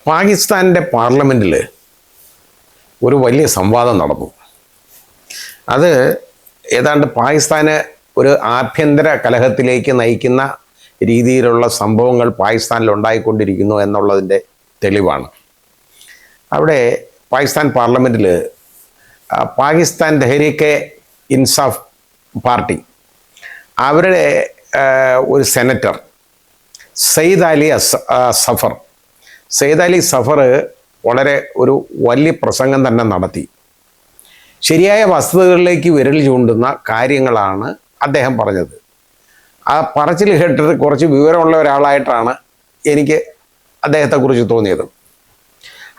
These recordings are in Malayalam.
പാകിസ്ഥാൻ്റെ പാർലമെൻറ്റിൽ ഒരു വലിയ സംവാദം നടന്നു. അത് ഏതാണ്ട് പാകിസ്ഥാന് ഒരു ആഭ്യന്തര കലഹത്തിലേക്ക് നയിക്കുന്ന രീതിയിലുള്ള സംഭവങ്ങൾ പാകിസ്ഥാനിൽ ഉണ്ടായിക്കൊണ്ടിരിക്കുന്നു എന്നുള്ളതിൻ്റെ തെളിവാണ്. അവിടെ പാകിസ്ഥാൻ പാർലമെൻറ്റിൽ പാകിസ്ഥാൻ തെഹ്രീക്ക് ഇൻസാഫ് പാർട്ടി അവരുടെ ഒരു സെനറ്റർ സയ്യിദ് അലി സഫർ വളരെ ഒരു വലിയ പ്രസംഗം തന്നെ നടത്തി. ശരിയായ വസ്തുതകളിലേക്ക് വിരൽ ചൂണ്ടുന്ന കാര്യങ്ങളാണ് അദ്ദേഹം പറഞ്ഞത്. ആ പറച്ചിൽ കേട്ടിട്ട് കുറച്ച് വിവരമുള്ള ഒരാളായിട്ടാണ് എനിക്ക് അദ്ദേഹത്തെക്കുറിച്ച് തോന്നിയത്.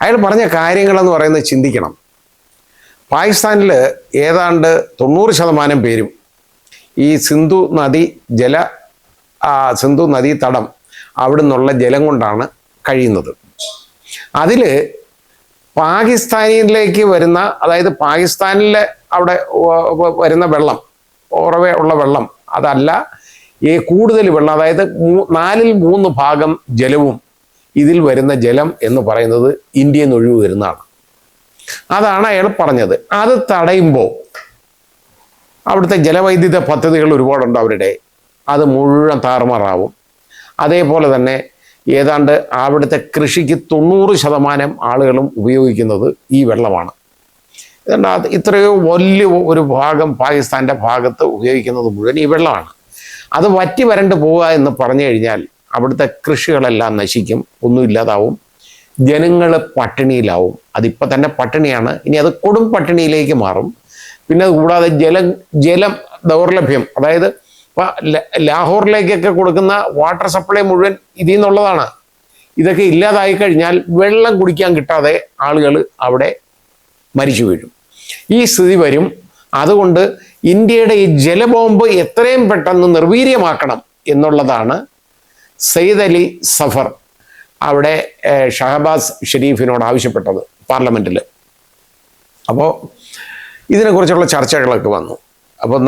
അയാൾ പറഞ്ഞ കാര്യങ്ങളെന്ന് പറയുന്നത് ചിന്തിക്കണം. പാകിസ്ഥാനിൽ ഏതാണ്ട് 90% പേരും ഈ സിന്ധു നദീ തടം അവിടെ നിന്നുള്ള ജലം കൊണ്ടാണ് കഴിയുന്നത്. അതിൽ പാകിസ്ഥാനിലേക്ക് വരുന്ന, അതായത് പാകിസ്ഥാനിലെ അവിടെ വരുന്ന വെള്ളം, ഉറവെ ഉള്ള വെള്ളം അതല്ല, ഈ കൂടുതൽ വെള്ളം, അതായത് 4/3 ഭാഗം ജലവും ഇതിൽ വരുന്ന ജലം എന്ന് പറയുന്നത് ഇന്ത്യയിൽ നിന്ന് ഒഴിവ് വരുന്നതാണ്. അതാണ് അയാൾ പറഞ്ഞത്. അത് തടയുമ്പോൾ അവിടുത്തെ ജലവൈദ്യുത പദ്ധതികൾ ഒരുപാടുണ്ട് അവരുടെ, അത് മുഴുവൻ താറുമാറാവും. അതേപോലെ തന്നെ ഏതാണ്ട് അവിടുത്തെ കൃഷിക്ക് 90% ആളുകളും ഉപയോഗിക്കുന്നത് ഈ വെള്ളമാണ്. ഏതാണ്ട് ഇത്രയോ വലിയ ഒരു ഭാഗം പാകിസ്ഥാൻ്റെ ഭാഗത്ത് ഉപയോഗിക്കുന്നത് മുഴുവൻ ഈ വെള്ളമാണ്. അത് വറ്റി വരണ്ട് പോവുക എന്ന് പറഞ്ഞു കഴിഞ്ഞാൽ അവിടുത്തെ കൃഷികളെല്ലാം നശിക്കും, ഒന്നുമില്ലാതാവും, ജനങ്ങൾ പട്ടിണിയിലാവും. അതിപ്പോൾ തന്നെ പട്ടിണിയാണ്, ഇനി അത് കൊടും പട്ടിണിയിലേക്ക് മാറും. പിന്നെ അത് കൂടാതെ ജലം ദൗർലഭ്യം, അതായത് ഇപ്പോൾ ലാഹോറിലേക്കൊക്കെ കൊടുക്കുന്ന വാട്ടർ സപ്ലൈ മുഴുവൻ ഇതിൽ നിന്നുള്ളതാണ്. ഇതൊക്കെ ഇല്ലാതായി കഴിഞ്ഞാൽ വെള്ളം കുടിക്കാൻ കിട്ടാതെ ആളുകൾ അവിടെ മരിച്ചു വീഴും. ഈ സ്ഥിതി വരും. അതുകൊണ്ട് ഇന്ത്യയുടെ ഈ ജലബോംബ് എത്രയും പെട്ടെന്ന് നിർവീര്യമാക്കണം എന്നുള്ളതാണ് സയ്യിദ് അലി സഫർ അവിടെ ഷഹബാസ് ഷെരീഫിനോട് ആവശ്യപ്പെട്ടത് പാർലമെൻറ്റിൽ. അപ്പോൾ ഇതിനെക്കുറിച്ചുള്ള ചർച്ചകളൊക്കെ വന്നു. അപ്പോൾ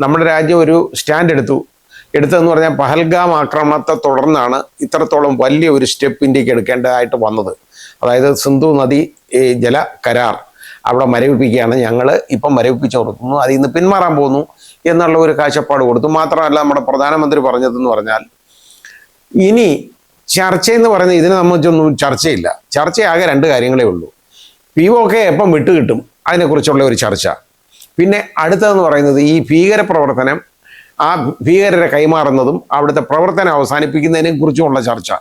നമ്മുടെ രാജ്യം ഒരു സ്റ്റാൻഡ് എടുത്തതെന്ന് പറഞ്ഞാൽ പഹൽഗാം ആക്രമണത്തെ തുടർന്നാണ് ഇത്രത്തോളം വലിയ ഒരു സ്റ്റെപ്പ് ഇന്ത്യക്ക് എടുക്കേണ്ടതായിട്ട് വന്നത്. അതായത് സിന്ധു നദി ജല കരാർ അവിടെ മരവിപ്പിക്കുകയാണ്, ഞങ്ങൾ ഇപ്പം മരവിപ്പിച്ച് കൊടുക്കുന്നു, അതിൽ നിന്ന് പിന്മാറാൻ പോകുന്നു എന്നുള്ള ഒരു കാഴ്ചപ്പാട് കൊടുത്തു. മാത്രമല്ല നമ്മുടെ പ്രധാനമന്ത്രി പറഞ്ഞതെന്ന് പറഞ്ഞാൽ ഇനി ചർച്ചയെന്ന് പറയുന്നത് ഇതിനെ സംബന്ധിച്ചൊന്നും ചർച്ചയില്ല. ചർച്ചയാകെ 2 കാര്യങ്ങളേ ഉള്ളൂ. POK എപ്പം വിട്ടുകിട്ടും അതിനെക്കുറിച്ചുള്ള ഒരു ചർച്ച. പിന്നെ അടുത്തതെന്ന് പറയുന്നത് ഈ ഭീകരപ്രവർത്തനം, ആ ഭീകരരെ കൈമാറുന്നതും അവിടുത്തെ പ്രവർത്തനം അവസാനിപ്പിക്കുന്നതിനെ കുറിച്ചുമുള്ള ചർച്ച.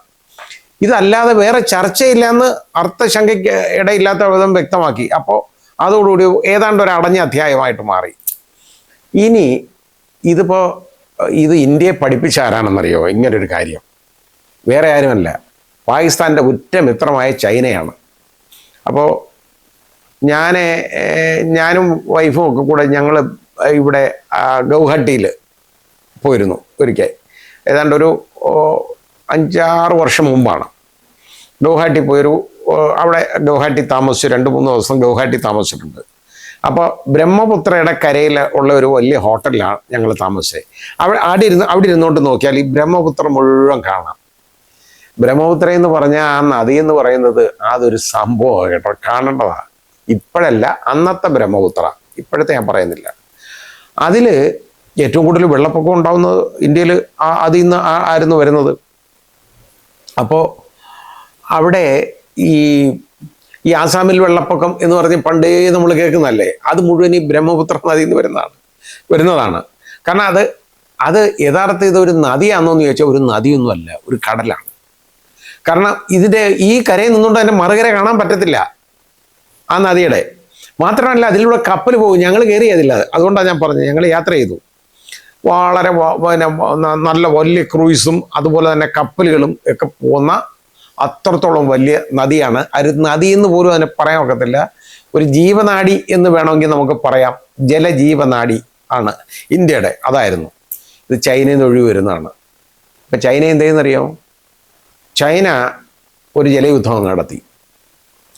ഇതല്ലാതെ വേറെ ചർച്ചയില്ല എന്ന് അർത്ഥശങ്കയ്ക്ക് ഇടയില്ലാത്ത വിധം വ്യക്തമാക്കി. അപ്പോൾ അതോടുകൂടി ഏതാണ്ട് ഒരു അടഞ്ഞ അധ്യായമായിട്ട് മാറി. ഇനി ഇത് ഇന്ത്യയെ പഠിപ്പിച്ച ആരാണെന്നറിയോ ഇങ്ങനൊരു കാര്യം? വേറെ ആരുമല്ല, പാകിസ്ഥാൻ്റെ ഉറ്റ മിത്രമായ ചൈനയാണ്. അപ്പോൾ ഞാനും വൈഫും ഒക്കെ കൂടെ ഞങ്ങൾ ഇവിടെ ഗൗഹട്ടിയിൽ പോയിരുന്നു ഒരിക്കൽ. ഏതാണ്ട് ഒരു 5-6 വർഷം മുമ്പാണ് ഗൗഹാട്ടി പോയൊരു, അവിടെ ഗൗഹാട്ടി താമസിച്ചു, 2-3 ദിവസം ഗൗഹാട്ടി താമസിച്ചിട്ടുണ്ട്. അപ്പോൾ ബ്രഹ്മപുത്രയുടെ കരയിൽ ഉള്ള ഒരു വലിയ ഹോട്ടലിലാണ് ഞങ്ങൾ താമസിച്ചത്. അവിടെ ഇരുന്നുകൊണ്ട് നോക്കിയാൽ ഈ ബ്രഹ്മപുത്ര മുഴുവൻ കാണാം. ബ്രഹ്മപുത്ര എന്ന് പറഞ്ഞാൽ ആ നദി എന്ന് പറയുന്നത് അതൊരു സംഭവമാണ് കേട്ടോ, കാണേണ്ടതാണ്. ഇപ്പോഴല്ല, അന്നത്തെ ബ്രഹ്മപുത്ര, ഇപ്പോഴത്തെ ഞാൻ പറയുന്നില്ല. അതിൽ ഏറ്റവും കൂടുതൽ വെള്ളപ്പൊക്കം ഉണ്ടാവുന്നത് ഇന്ത്യയിൽ അതിൽ നിന്ന് ആയിരുന്നു വരുന്നത്. അപ്പോൾ അവിടെ ഈ ആസാമിൽ വെള്ളപ്പൊക്കം എന്ന് പറഞ്ഞ് പണ്ടേ നമ്മൾ കേൾക്കുന്നതല്ലേ, അത് മുഴുവൻ ഈ ബ്രഹ്മപുത്ര നദിയിൽ നിന്ന് വരുന്നതാണ്. കാരണം അത് യഥാർത്ഥ ഇതൊരു നദിയാണെന്ന് ചോദിച്ചാൽ ഒരു നദിയൊന്നുമല്ല, ഒരു കടലാണ്. കാരണം ഈ കരയിൽ നിന്നുകൊണ്ട് തന്നെ മറുകര കാണാൻ പറ്റത്തില്ല ആ നദിയുടെ. മാത്രമല്ല അതിലൂടെ കപ്പൽ പോകും, ഞങ്ങൾ കയറിയതില്ല. അതുകൊണ്ടാണ് ഞാൻ പറഞ്ഞത്, ഞങ്ങൾ യാത്ര ചെയ്തു. വളരെ നല്ല വലിയ ക്രൂയിസും അതുപോലെ തന്നെ കപ്പലുകളും ഒക്കെ പോകുന്ന അത്രത്തോളം വലിയ നദിയാണ്. നദി എന്ന് പോലും അതിനെ പറയാൻ ഒക്കത്തില്ല, ഒരു ജീവനാഡി എന്ന് വേണമെങ്കിൽ നമുക്ക് പറയാം. ജലജീവനാഡി ആണ് ഇന്ത്യയുടെ, അതായിരുന്നു. ഇത് ചൈനയിൽ നിന്ന് ഒഴിവ് വരുന്നതാണ്. ഇപ്പം ചൈന എന്ത് ചെയ്യുന്നറിയാമോ? ചൈന ഒരു ജലയുദ്ധം നടത്തി,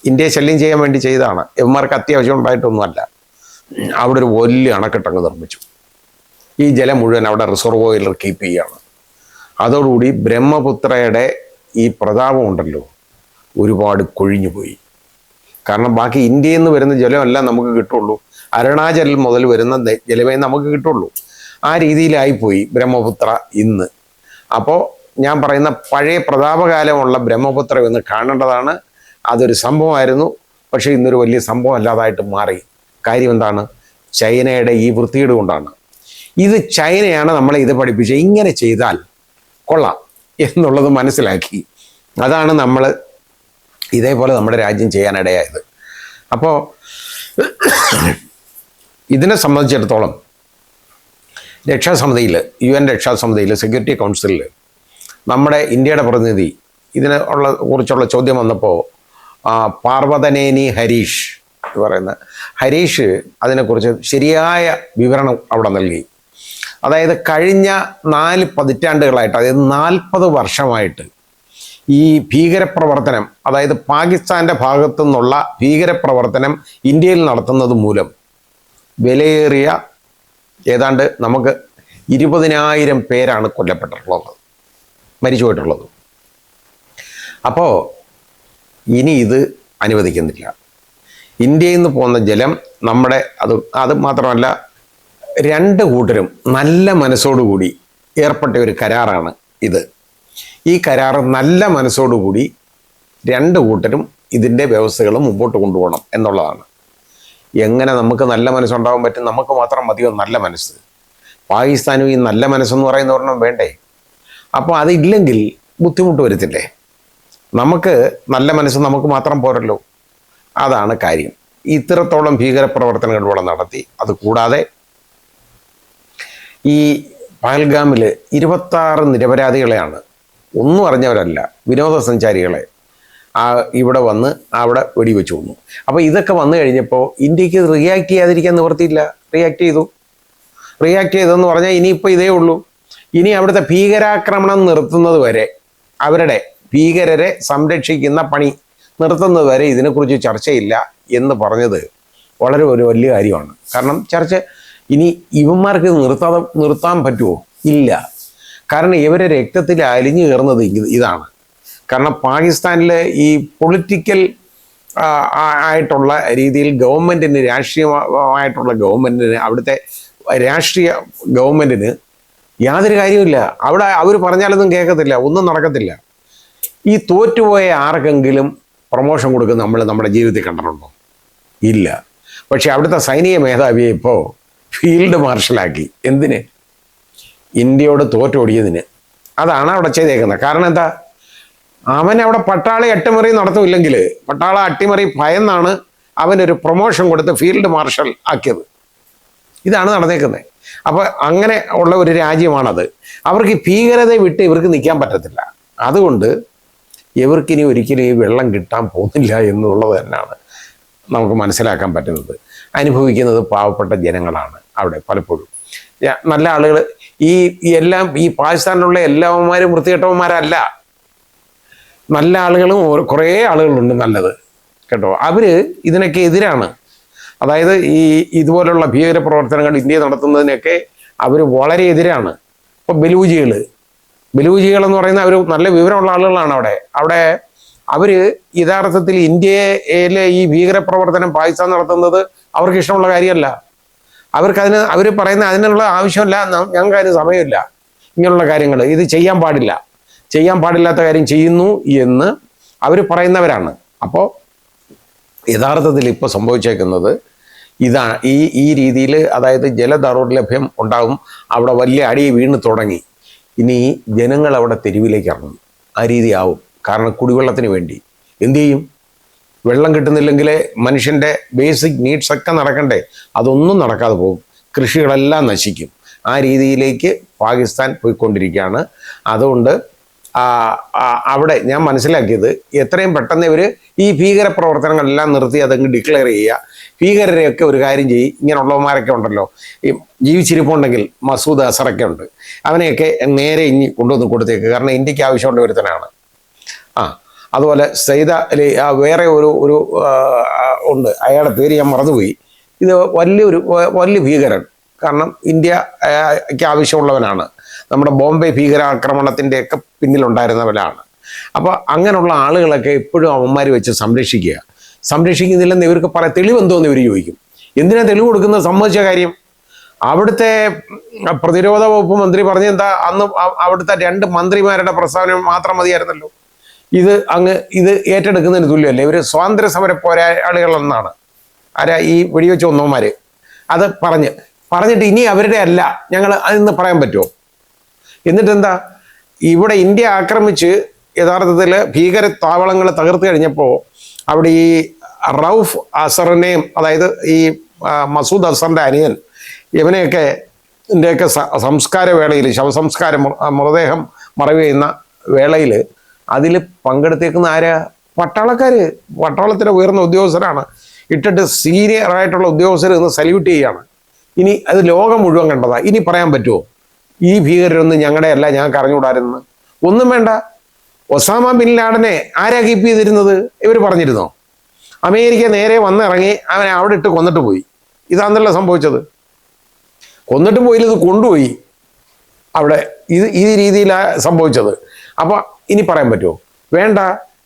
ഇന്ത്യയെ ശല്യം ചെയ്യാൻ വേണ്ടി ചെയ്തതാണ്. ഇവന്മാർക്ക് അത്യാവശ്യം ഉണ്ടായിട്ടൊന്നുമല്ല. അവിടെ ഒരു വലിയ അണക്കെട്ടങ്ങ് നിർമ്മിച്ചു. ഈ ജലം മുഴുവൻ അവിടെ റിസർവോയറിൽ കീപ്പ് ചെയ്യുകയാണ്. അതോടുകൂടി ബ്രഹ്മപുത്രയുടെ ഈ പ്രതാപം ഉണ്ടല്ലോ ഒരുപാട് കൊഴിഞ്ഞു പോയി. കാരണം ബാക്കി ഇന്ത്യയിൽ നിന്ന് വരുന്ന ജലമല്ല നമുക്ക് കിട്ടുള്ളൂ, അരുണാചൽ മുതൽ വരുന്ന ജലമേ നമുക്ക് കിട്ടുള്ളൂ. ആ രീതിയിലായിപ്പോയി ബ്രഹ്മപുത്ര ഇന്ന്. അപ്പോൾ ഞാൻ പറയുന്ന പഴയ പ്രതാപകാലമുള്ള ബ്രഹ്മപുത്ര എന്ന് കാണേണ്ടതാണ്. അതൊരു സംഭവമായിരുന്നു, പക്ഷേ ഇന്നൊരു വലിയ സംഭവം അല്ലാതായിട്ട് മാറി. കാര്യം എന്താണ്? ചൈനയുടെ ഈ വൃത്തികേട് കൊണ്ടാണ്. ഇത് ചൈനയാണ് നമ്മളെ ഇത് പഠിപ്പിച്ചത്, ഇങ്ങനെ ചെയ്താൽ കൊള്ളാം എന്നുള്ളത് മനസ്സിലാക്കി. അതാണ് നമ്മൾ ഇതേപോലെ നമ്മുടെ രാജ്യം ചെയ്യാനിടയായത്. അപ്പോൾ ഇതിനെ സംബന്ധിച്ചിടത്തോളം രക്ഷാസമിതിയിൽ, UN രക്ഷാസമിതിയിൽ, സെക്യൂരിറ്റി കൗൺസിലിൽ നമ്മുടെ ഇന്ത്യയുടെ പ്രതിനിധി കുറിച്ചുള്ള ചോദ്യം വന്നപ്പോൾ പാർവതനേനി ഹരീഷ് എന്ന് പറയുന്ന ഹരീഷ് അതിനെക്കുറിച്ച് ശരിയായ വിവരണം അവിടെ നൽകി. അതായത് കഴിഞ്ഞ 4 പതിറ്റാണ്ടുകളായിട്ട്, അതായത് 40 വർഷമായിട്ട് ഈ ഭീകരപ്രവർത്തനം, അതായത് പാകിസ്ഥാൻ്റെ ഭാഗത്തു നിന്നുള്ള ഭീകരപ്രവർത്തനം ഇന്ത്യയിൽ നടത്തുന്നത് മൂലം വിലയേറിയ ഏതാണ്ട് നമുക്ക് 20,000 പേരാണ് കൊല്ലപ്പെട്ടിട്ടുള്ളത്, മരിച്ചു പോയിട്ടുള്ളത്. അപ്പോൾ ഇനി ഇത് അനുവദിക്കുന്നില്ല. ഇന്ത്യയിൽ നിന്ന് പോകുന്ന ജലം നമ്മുടെ അത് മാത്രമല്ല, 2 കൂട്ടരും നല്ല മനസ്സോടുകൂടി ഏർപ്പെട്ട ഒരു കരാറാണ് ഇത്. ഈ കരാർ നല്ല മനസ്സോടുകൂടി 2 കൂട്ടരും ഇതിൻ്റെ വ്യവസ്ഥകൾ മുമ്പോട്ട് കൊണ്ടുപോകണം എന്നുള്ളതാണ്. എങ്ങനെ നമുക്ക് നല്ല മനസ്സുണ്ടാകാൻ പറ്റും? നമുക്ക് മാത്രം മതിയോ നല്ല മനസ്സ്? പാകിസ്ഥാനും ഈ നല്ല മനസ്സെന്ന് പറയുന്ന ഒരെണ്ണം വേണ്ടേ? അപ്പോൾ അതില്ലെങ്കിൽ ബുദ്ധിമുട്ട് വരുത്തില്ലേ? നമുക്ക് നല്ല മനസ്സ് നമുക്ക് മാത്രം പോരല്ലോ. അതാണ് കാര്യം. ഇത്രത്തോളം ഭീകരപ്രവർത്തനങ്ങൾ ഇവിടെ നടത്തി. അതുകൂടാതെ ഈ പഹൽഗാമിൽ 26 നിരപരാധികളെയാണ്, ഒന്നും അറിഞ്ഞവരല്ല, വിനോദസഞ്ചാരികളെ ഇവിടെ വന്ന് അവിടെ വെടിവെച്ച് കൊന്നു. അപ്പോൾ ഇതൊക്കെ വന്നു കഴിഞ്ഞപ്പോൾ ഇന്ത്യക്ക് റിയാക്ട് ചെയ്യാതിരിക്കാൻ നിവർത്തിയില്ല. റിയാക്ട് ചെയ്തെന്ന് പറഞ്ഞാൽ ഇനിയിപ്പോൾ ഇതേ ഉള്ളൂ. ഇനി അവിടുത്തെ ഭീകരാക്രമണം നിർത്തുന്നത് വരെ, അവരുടെ ഭീകരരെ സംരക്ഷിക്കുന്ന പണി നിർത്തുന്നത് വരെ ഇതിനെക്കുറിച്ച് ചർച്ചയില്ല എന്ന് പറഞ്ഞത് വളരെ ഒരു വലിയ കാര്യമാണ്. കാരണം ചർച്ച ഇനി ഇവന്മാർക്ക് നിർത്താൻ പറ്റുമോ? ഇല്ല. കാരണം ഇവരെ രക്തത്തിൽ അലിഞ്ഞു കയറുന്നത് ഇതാണ്. കാരണം പാകിസ്ഥാനിലെ ഈ പൊളിറ്റിക്കൽ ആയിട്ടുള്ള രീതിയിൽ ഗവൺമെൻറ്റിന്, രാഷ്ട്രീയമായിട്ടുള്ള ഗവൺമെൻറ്റിന്, അവിടുത്തെ രാഷ്ട്രീയ ഗവൺമെൻറ്റിന് യാതൊരു കാര്യമില്ല. അവിടെ അവർ പറഞ്ഞാലൊന്നും കേൾക്കത്തില്ല, ഒന്നും നടക്കത്തില്ല. ഈ തോറ്റുപോയ ആർക്കെങ്കിലും പ്രൊമോഷൻ കൊടുക്കുന്ന നമ്മൾ നമ്മുടെ ജീവിതത്തിൽ കണ്ടിട്ടുണ്ടോ? ഇല്ല. പക്ഷെ അവിടുത്തെ സൈനിക മേധാവിയെ ഇപ്പോൾ ഫീൽഡ് മാർഷലാക്കി. എന്തിന്? ഇന്ത്യയോട് തോറ്റോടിയതിന്. അതാണ് അവിടെ ചെയ്തേക്കുന്നത്. കാരണം എന്താ? അവൻ അവിടെ പട്ടാള അട്ടിമറി നടത്തുമില്ലെങ്കിൽ, പട്ടാള അട്ടിമറി ഭയന്നാണ് അവനൊരു പ്രൊമോഷൻ കൊടുത്ത് ഫീൽഡ് മാർഷൽ ആക്കിയത്. ഇതാണ് നടന്നേക്കുന്നത്. അപ്പോൾ അങ്ങനെ ഉള്ള ഒരു രാജ്യമാണത്. അവർക്ക് ഈ ഭീകരത വിട്ട് ഇവർക്ക് നിൽക്കാൻ പറ്റത്തില്ല. അതുകൊണ്ട് ഇവർക്കിനി ഒരിക്കലും ഈ വെള്ളം കിട്ടാൻ പോകുന്നില്ല എന്നുള്ളത് തന്നെയാണ് നമുക്ക് മനസ്സിലാക്കാൻ പറ്റുന്നത്. അനുഭവിക്കുന്നത് പാവപ്പെട്ട ജനങ്ങളാണ് അവിടെ പലപ്പോഴും. നല്ല ആളുകൾ ഈ പാകിസ്ഥാനിലുള്ള എല്ലാവന്മാരും വൃത്തികെട്ടവന്മാരല്ല. നല്ല ആളുകളും കുറേ ആളുകളുണ്ട് നല്ലത് കേട്ടോ. അവർ ഇതിനൊക്കെ എതിരാണ്. അതായത് ഇതുപോലുള്ള ഭീകരപ്രവർത്തനങ്ങൾ ഇന്ത്യ നടത്തുന്നതിനൊക്കെ അവർ വളരെ എതിരാണ്. ഇപ്പോൾ ബലൂജികൾ എന്ന് പറയുന്ന അവർ നല്ല വിവരമുള്ള ആളുകളാണ് അവിടെ അവർ യഥാർത്ഥത്തിൽ ഇന്ത്യയിലെ ഈ ഭീകരപ്രവർത്തനം പാകിസ്ഥാൻ നടത്തുന്നത് അവർക്ക് ഇഷ്ടമുള്ള കാര്യമല്ല. അവർ പറയുന്ന അതിനുള്ള ആവശ്യമില്ല, ഞങ്ങൾക്ക് അതിന് സമയമില്ല, ഇങ്ങനെയുള്ള കാര്യങ്ങൾ ഇത് ചെയ്യാൻ പാടില്ലാത്ത കാര്യം ചെയ്യുന്നു എന്ന് അവർ പറയുന്നവരാണ്. അപ്പോൾ യഥാർത്ഥത്തിൽ ഇപ്പോൾ സംഭവിച്ചേക്കുന്നത് ഇതാണ്. ഈ രീതിയിൽ, അതായത് ജലദൗർലഭ്യം ഉണ്ടാകും. അവിടെ വലിയ അടി വീണ് തുടങ്ങി. ഇനി ജനങ്ങൾ അവിടെ തെരുവിലേക്ക് ഇറങ്ങും. ആ രീതിയാവും. കാരണം കുടിവെള്ളത്തിന് വേണ്ടി എന്തു ചെയ്യും? വെള്ളം കിട്ടുന്നില്ലെങ്കിൽ മനുഷ്യൻ്റെ ബേസിക് നീഡ്സൊക്കെ നടക്കണ്ടേ? അതൊന്നും നടക്കാതെ പോകും. കൃഷികളെല്ലാം നശിക്കും. ആ രീതിയിലേക്ക് പാകിസ്ഥാൻ പോയിക്കൊണ്ടിരിക്കുകയാണ്. അതുകൊണ്ട് അവിടെ ഞാൻ മനസ്സിലാക്കിയത് എത്രയും പെട്ടെന്ന് ഇവർ ഈ ഭീകരപ്രവർത്തനങ്ങളെല്ലാം നിർത്തി അതങ്ങ് ഡിക്ലെയർ ചെയ്യുക. ഭീകരരെയൊക്കെ ഒരു കാര്യം ചെയ്യും. ഇങ്ങനെയുള്ളവന്മാരൊക്കെ ഉണ്ടല്ലോ, ഈ ജീവിച്ചിരിപ്പുണ്ടെങ്കിൽ മസൂദ് അസറൊക്കെ ഉണ്ട്, അവനെയൊക്കെ നേരെ ഇനി കൊണ്ടുവന്ന് കൊടുത്തേക്ക്. കാരണം ഇന്ത്യക്ക് ആവശ്യമുള്ള ഒരുത്തനാണ്. അതുപോലെ സൈദ അലി, വേറെ ഒരു ഉണ്ട്, അയാളുടെ പേര് ഞാൻ മറന്നുപോയി. ഇത് വലിയ ഭീകരൻ. കാരണം ഇന്ത്യക്ക് ആവശ്യമുള്ളവനാണ്. നമ്മുടെ ബോംബെ ഭീകരാക്രമണത്തിൻ്റെയൊക്കെ പിന്നിലുണ്ടായിരുന്നവനാണ്. അപ്പോൾ അങ്ങനെയുള്ള ആളുകളൊക്കെ എപ്പോഴും അവന്മാർ വെച്ച് സംരക്ഷിക്കുന്നില്ലെന്ന് ഇവർക്ക് പറയാം. തെളിവെന്തോന്ന് ഇവർ ചോദിക്കും. എന്തിനാ തെളിവ് കൊടുക്കുന്നത്? സംബന്ധിച്ച കാര്യം അവിടുത്തെ പ്രതിരോധ വകുപ്പ് മന്ത്രി പറഞ്ഞെന്താ, അന്ന് അവിടുത്തെ 2 മന്ത്രിമാരുടെ പ്രസ്താവന മാത്രം മതിയായിരുന്നല്ലോ. ഇത് ഏറ്റെടുക്കുന്നതിന് തുല്യമല്ലേ? ഇവർ സ്വാതന്ത്ര്യ സമര പോരാളികളെന്നാണ് ആരാ ഈ വെടിവെച്ച് ഒന്നോമാര് അത് പറഞ്ഞിട്ട് ഇനി അവരുടെ അല്ല ഞങ്ങൾ അതെന്ന് പറയാൻ പറ്റുമോ? എന്നിട്ടെന്താ, ഇവിടെ ഇന്ത്യ ആക്രമിച്ച് യഥാർത്ഥത്തിൽ ഭീകര താവളങ്ങൾ തകർത്ത് കഴിഞ്ഞപ്പോൾ അവിടെ ഈ റൌഫ് അസറിനെയും, അതായത് ഈ മസൂദ് അസറിൻ്റെ അനിയൻ, ഇവനെയൊക്കെ സംസ്കാര വേളയിൽ, ശവസംസ്കാരം മൃതദേഹം മറവ് ചെയ്യുന്ന വേളയിൽ അതിൽ പങ്കെടുത്തേക്കുന്ന ആരാ? പട്ടാളത്തിലെ ഉയർന്ന ഉദ്യോഗസ്ഥരാണ്. ഇട്ടിട്ട് സീനിയറായിട്ടുള്ള ഉദ്യോഗസ്ഥർ ഇന്ന് സല്യൂട്ട് ചെയ്യുകയാണ്. ഇനി അത് ലോകം മുഴുവൻ കണ്ടതാ. ഇനി പറയാൻ പറ്റുമോ ഈ ഭീകരരൊന്നും ഞങ്ങളുടെ അല്ല, ഞങ്ങൾക്ക് അറിഞ്ഞുകൂടായിരുന്നു? ഒന്നും വേണ്ട. ഒസാമ ബിൻ ലാഡനെ ആരാ കീപ്പ് ചെയ്തിരുന്നത്? ഇവർ പറഞ്ഞിരുന്നോ? അമേരിക്ക നേരെ വന്നിറങ്ങി അവനെ അവിടെ ഇട്ട് കൊന്നിട്ട് പോയി. ഇതാണല്ലോ സംഭവിച്ചത്. കൊന്നിട്ടും പോയില്ല, ഇത് കൊണ്ടുപോയി അവിടെ. ഈ രീതിയിലാണ് സംഭവിച്ചത്. അപ്പോൾ ഇനി പറയാൻ പറ്റുമോ? വേണ്ട.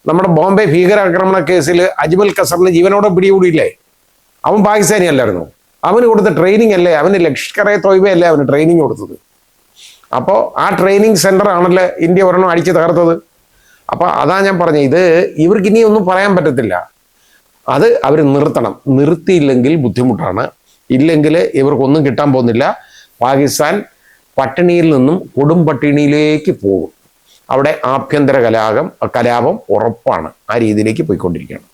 നമ്മുടെ ബോംബെ ഭീകരാക്രമണ കേസിൽ അജ്മൽ കസറിന് ജീവനോടെ പിടികൂടിയില്ലേ? അവൻ പാകിസ്ഥാനി അല്ലായിരുന്നു. അവന് കൊടുത്ത ട്രെയിനിങ് അല്ലേ, അവന് ലഷ്കർ-എ തോയ്ബയല്ലേ അവന് ട്രെയിനിങ് കൊടുത്തത്. അപ്പോൾ ആ ട്രെയിനിങ് സെന്റർ ആണല്ലോ ഇന്ത്യ ഒരെണ്ണം അടിച്ച് തകർത്തത്. അപ്പോൾ അതാ ഞാൻ പറഞ്ഞത്, ഇത് ഇവർക്ക് ഇനി ഒന്നും പറയാൻ പറ്റത്തില്ല. അത് അവർ നിർത്തണം. നിർത്തിയില്ലെങ്കിൽ ബുദ്ധിമുട്ടാണ്. ഇല്ലെങ്കിൽ ഇവർക്കൊന്നും കിട്ടാൻ പോകുന്നില്ല. പാകിസ്ഥാൻ പട്ടിണിയിൽ നിന്നും കൊടും പട്ടിണിയിലേക്ക് പോകും. അവിടെ ആഭ്യന്തര കലാപം ഉറപ്പാണ്. ആ രീതിയിലേക്ക് പോയിക്കൊണ്ടിരിക്കുകയാണ്.